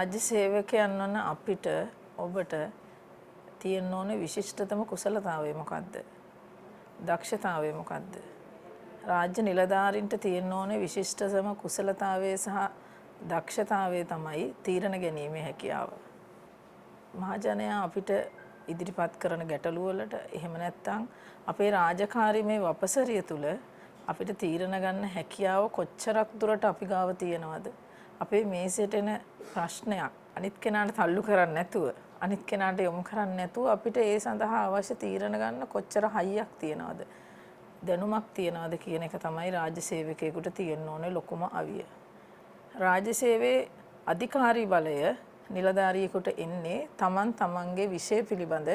රාජ්‍ය සේවකයන් වන අපිට ඔබට තියෙන්න ඕනේ විශිෂ්ටතම කුසලතාවය මොකද්ද? දක්ෂතාවය මොකද්ද? රාජ්‍ය නිලධාරීන්ට තියෙන්න ඕනේ විශිෂ්ටතම කුසලතාවය සහ දක්ෂතාවය තමයි තීරණ ගැනීමේ හැකියාව. මහජනයා අපිට ඉදිරිපත් කරන ගැටලු වලට එහෙම නැත්නම් අපේ රාජකාරීමේ වපසරිය තුල අපිට තීරණ ගන්න හැකියාව කොච්චරක් දුරට අපි ගාව තියෙනවද? අපේ මේසෙට එන ප්‍රශ්නයක් අනිත් කෙනාට තල්ලු කරන්නේ නැතුව අනිත් කෙනාට යොමු කරන්නේ නැතුව අපිට ඒ සඳහා අවශ්‍ය තීරණ ගන්න කොච්චර හයියක් තියනවද? දැනුමක් තියනවද කියන එක තමයි රාජ්‍ය සේවකයෙකුට තියෙන්න ඕනේ ලොකුම අවිය. රාජ්‍ය සේවයේ අධිකාරී බලය නිලධාරියෙකුට එන්නේ තමන්ගේ විෂය පිළිබඳ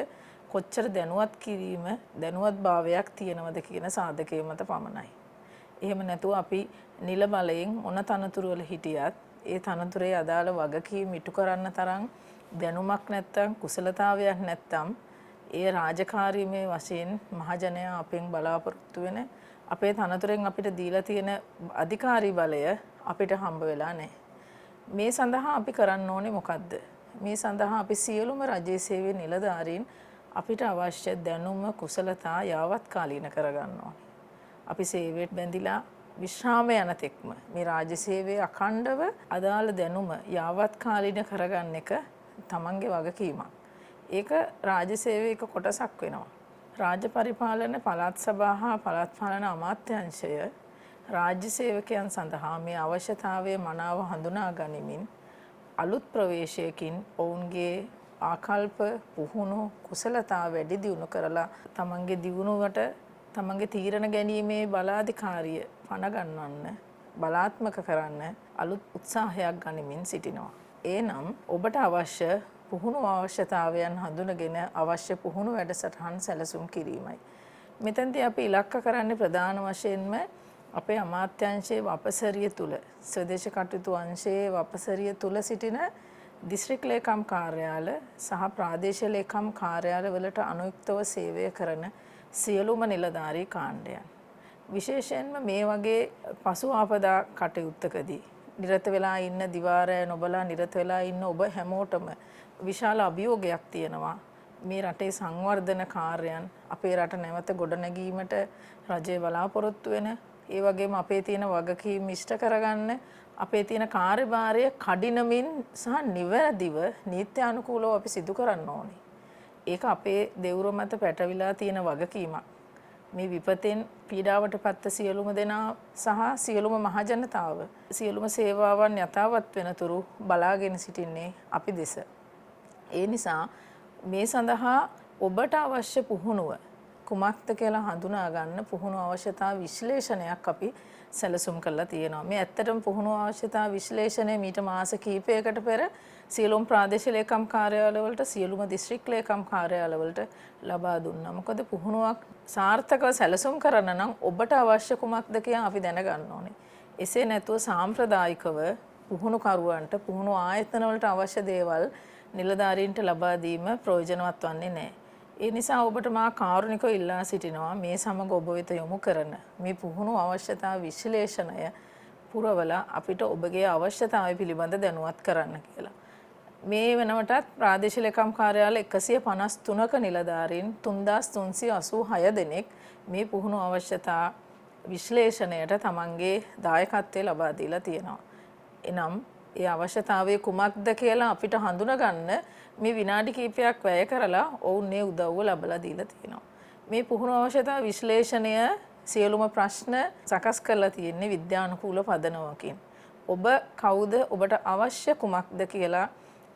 කොච්චර දැනුවත් භාවයක් තියෙනවද කියන සාධකයේ මත පමණයි. එහෙම නැතුව අපි නිල බලයෙන් මොන තනතුරු වල හිටියත් ඒ තනතුරේ අදාළ වගකීම් ඉටු කරන්න තරම් දැනුමක් නැත්තම් කුසලතාවයක් නැත්තම් ඒ රාජකාරීමේ වශයෙන් මහජනයා අපෙන් බලාපොරොත්තු වෙන අපේ තනතුරෙන් අපිට දීලා තියෙන අධිකාරී බලය අපිට හම්බ වෙලා නැහැ. මේ සඳහා අපි කරන්න ඕනේ මොකද්ද? මේ සඳහා අපි සියලුම රජයේ සේවයේ නිලධාරීන් අපිට අවශ්‍ය දැනුම කුසලතා යාවත් කාලීන කරගන්න ඕනේ. අපි සේවයට බැඳිලා විශ්‍රාම යන තෙක්ම මේ රාජ්‍ය සේවයේ අඛණ්ඩව අදාළ දැනුම යාවත් කාලීන කරගන්න එක තමන්ගේ වගකීමක්. ඒක රාජ්‍ය සේවයක කොටසක් වෙනවා. රාජ්‍ය පරිපාලන පළාත් සභා හා පළාත් පාලන අමාත්‍යාංශය රාජ්‍ය සේවකයන් සඳහා මේ අවශ්‍යතාවය මනාව හඳුනා ගනිමින් අලුත් ප්‍රවේශයකින් ඔවුන්ගේ ආකල්ප පුහුණු කුසලතා වැඩි දියුණු කරලා තමන්ගේ දියුණුවට තමන්ගේ තීරණ ගැනීමේ බලාධිකාරිය පණ ගන්නවන්න බලාත්මක කරන්න අලුත් උත්සාහයක් ගනිමින් සිටිනවා. එනම් ඔබට අවශ්‍ය පුහුණු අවශ්‍යතාවයන් හඳුනගෙන අවශ්‍ය පුහුණු වැඩසටහන් සැලසුම් කිරීමයි. මෙතෙන්දී අපි ඉලක්ක කරන්නේ ප්‍රධාන වශයෙන්ම අපේ අමාත්‍යාංශයේ වපසරිය තුල ස්වදේශ කටයුතු අංශයේ වපසරිය තුල සිටින දිස්ත්‍රික් ලේකම් කාර්යාල සහ ප්‍රාදේශීය ලේකම් කාර්යාල වලට අනුයුක්තව සේවය කරන සියලුම නිලධාරී කාණ්ඩයන්. විශේෂයෙන්ම මේ වගේ පසු ආපදා කටයුත්තකදී නිරත වෙලා ඉන්න දිවාරය නොබලා නිරත වෙලා ඉන්න ඔබ හැමෝටම විශාල අභියෝගයක් තියෙනවා. මේ රටේ සංවර්ධන කාර්යයන් අපේ රට නැවත ගොඩනැගීමට රජය බලාපොරොත්තු වෙන ඒ වගේම අපේ තියෙන වගකීම් ඉෂ්ට කරගන්න අපේ තියෙන කාර්යභාරය කඩිනමින් සහ නිවැරදිව නීත්‍යානුකූලව අපි සිදු කරන්න ඕනේ. ඒක අපේ දෙවුර මත පැටවිලා තියෙන වගකීමක්. මේ විපතෙන් පීඩාවට පත්ව සියලුම දෙනා සහ සියලුම මහජනතාව සියලුම සේවාවන් යථාවත් වෙනතුරු බලාගෙන සිටින්නේ අපි දෙස. ඒ නිසා මේ සඳහා ඔබට අවශ්‍ය පුහුණුව කුමක්ද කියලා හඳුනා ගන්න පුහුණු අවශ්‍යතා විශ්ලේෂණයක් අපි සැලසුම් කරලා තියෙනවා. මේ ඇත්තටම පුහුණු අවශ්‍යතා විශ්ලේෂණය මීට මාස කිහිපයකට පෙර සියලුම ප්‍රාදේශීය ලේකම් කාර්යාලවලට සියලුම දිස්ත්‍රික් ලේකම් කාර්යාලවලට ලබා දුන්නා. මොකද පුහුණුවක් සාර්ථකව සැලසුම් කරන්න නම් ඔබට අවශ්‍ය කුමක්ද කියලා අපි දැනගන්න ඕනේ. එසේ නැතුව සාම්ප්‍රදායිකව පුහුණු කරුවන්ට පුහුණු ආයතන වලට අවශ්‍ය දේවල් නිලධාරීන්ට ලබා දීම ප්‍රයෝජනවත් වන්නේ නැහැ. ඒ නිසා ඔබට මා කාරුණිකව ඉල්ලා සිටිනවා මේ සමග ඔබ වෙත යොමු කරන මේ පුහුණු අවශ්‍යතා විශ්ලේෂණය පුරවලා අපිට ඔබගේ අවශ්‍යතාවය පිළිබඳ දැනුවත් කරන්න කියලා. මේ වෙනකොටත් ප්‍රාදේශීය ලේකම් කාර්යාල 153ක නිලධාරීන් 3386 දෙනෙක් මේ පුහුණු අවශ්‍යතා විශ්ලේෂණයට තමන්ගේ දායකත්වය ලබා දීලා තියෙනවා. එනම් ඒ අවශ්‍යතාවය කුමක්ද කියලා අපිට හඳුනා ගන්න මේ විනාඩි කිහිපයක් වැය කරලා ඔවුන් මේ උදව්ව ලබලා දීලා තියෙනවා. මේ පුහුණු අවශ්‍යතා විශ්ලේෂණය සියලුම ප්‍රශ්න සකස් කරලා තියෙන්නේ විද්‍යානුකූල පදනමකින්. ඔබ කවුද ඔබට අවශ්‍ය කුමක්ද කියලා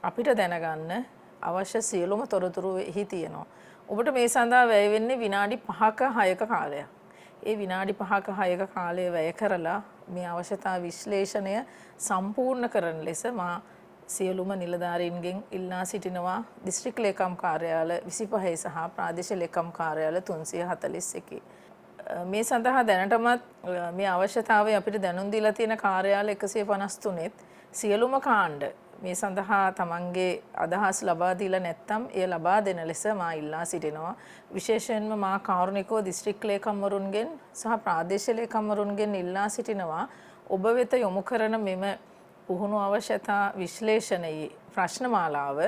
අපිට දැනගන්න අවශ්‍ය සියලුම තොරතුරු එහි තියෙනවා. ඔබට මේ සඳහා වැය වෙන්නේ විනාඩි 5ක 6ක කාලයක්. ඒ විනාඩි 5ක 6ක කාලය වැය කරලා මේ අවශ්‍යතා විශ්ලේෂණය සම්පූර්ණ කරන ලෙස මා සියලුම නිලධාරීන්ගෙන් ඉල්ලා සිටිනවා දිස්ත්‍රික් ලේකම් කාර්යාල 25 සහ ප්‍රාදේශීය ලේකම් කාර්යාල 341. මේ සඳහා දැනටමත් මේ අවශ්‍යතාවය අපිට දැනුම් දීලා තියෙන කාර්යාල 153ත් සියලුම කාණ්ඩ මේ සඳහා තමන්ගේ අදහස් ලබා දීලා නැත්නම් එය ලබා දෙන ලෙස මා ඉල්ලා සිටිනවා. විශේෂයෙන්ම මා කාරුණිකව දිස්ත්‍රික් ලේකම්වරුන්ගෙන් සහ ප්‍රාදේශීය ලේකම්වරුන්ගෙන් ඉල්ලා සිටිනවා ඔබ වෙත යොමු කරන මෙම පුහුණු අවශ්‍යතා විශ්ලේෂණයේ ප්‍රශ්නමාලාව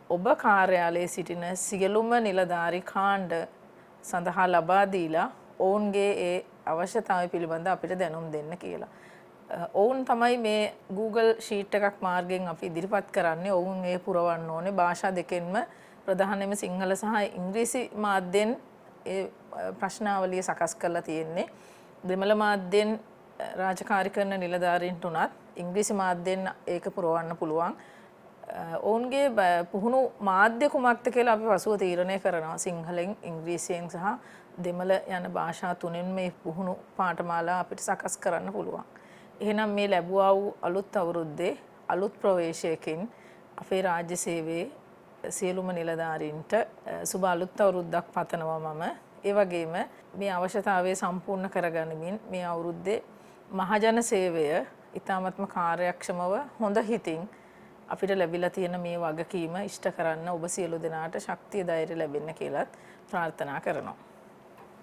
ඔබ කාර්යාලයේ සිටින සියලුම නිලධාරී කාණ්ඩ සඳහා ලබා දීලා ඔවුන්ගේ ඒ අවශ්‍යතාවය පිළිබඳ අපිට දැනුම් දෙන්න කියලා. ඔවුන් තමයි මේ Google Sheet එකක් මාර්ගයෙන් අපි ඉදිරිපත් කරන්නේ. ඔවුන් ඒ පුරවන්න ඕනේ භාෂා දෙකෙන්ම ප්‍රධානයෙන්ම සිංහල සහ ඉංග්‍රීසි මාධ්‍යෙන් ඒ ප්‍රශ්නාවලිය සකස් කරලා තියෙන්නේ. දෙමළ මාධ්‍යෙන් රාජකාරී කරන නිලධාරීන්ට උනත් ඉංග්‍රීසි මාධ්‍යෙන් ඒක පුරවන්න පුළුවන්. ඔවුන්ගේ පුහුණු මාධ්‍ය කුමක්ද කියලා අපි පසුව තීරණය කරනවා. සිංහලෙන්, ඉංග්‍රීසියෙන් සහ දෙමළ යන භාෂා තුනෙන් මේ පුහුණු පාඨමාලා අපිට සකස් කරන්න පුළුවන්. එහෙනම් මේ ලැබුවා වූ අලුත් අවුරුද්දේ අලුත් ප්‍රවේශයකින් අපේ රාජ්‍ය සේවයේ සියලුම නිලධාරීන්ට සුබ අලුත් අවුරුද්දක් පතනවා මම. ඒ වගේම මේ අවශ්‍යතාවය සම්පූර්ණ කරගනිමින් මේ අවුරුද්දේ මහජන සේවය ඉතාමත්ම කාර්යක්ෂමව හොඳ හිතින් අපිට ලැබිලා තියෙන මේ වගකීම ඉෂ්ට කරන්න ඔබ සියලු දෙනාට ශක්තිය ධෛර්යය ලැබෙන්න කියලාත් ප්‍රාර්ථනා කරනවා.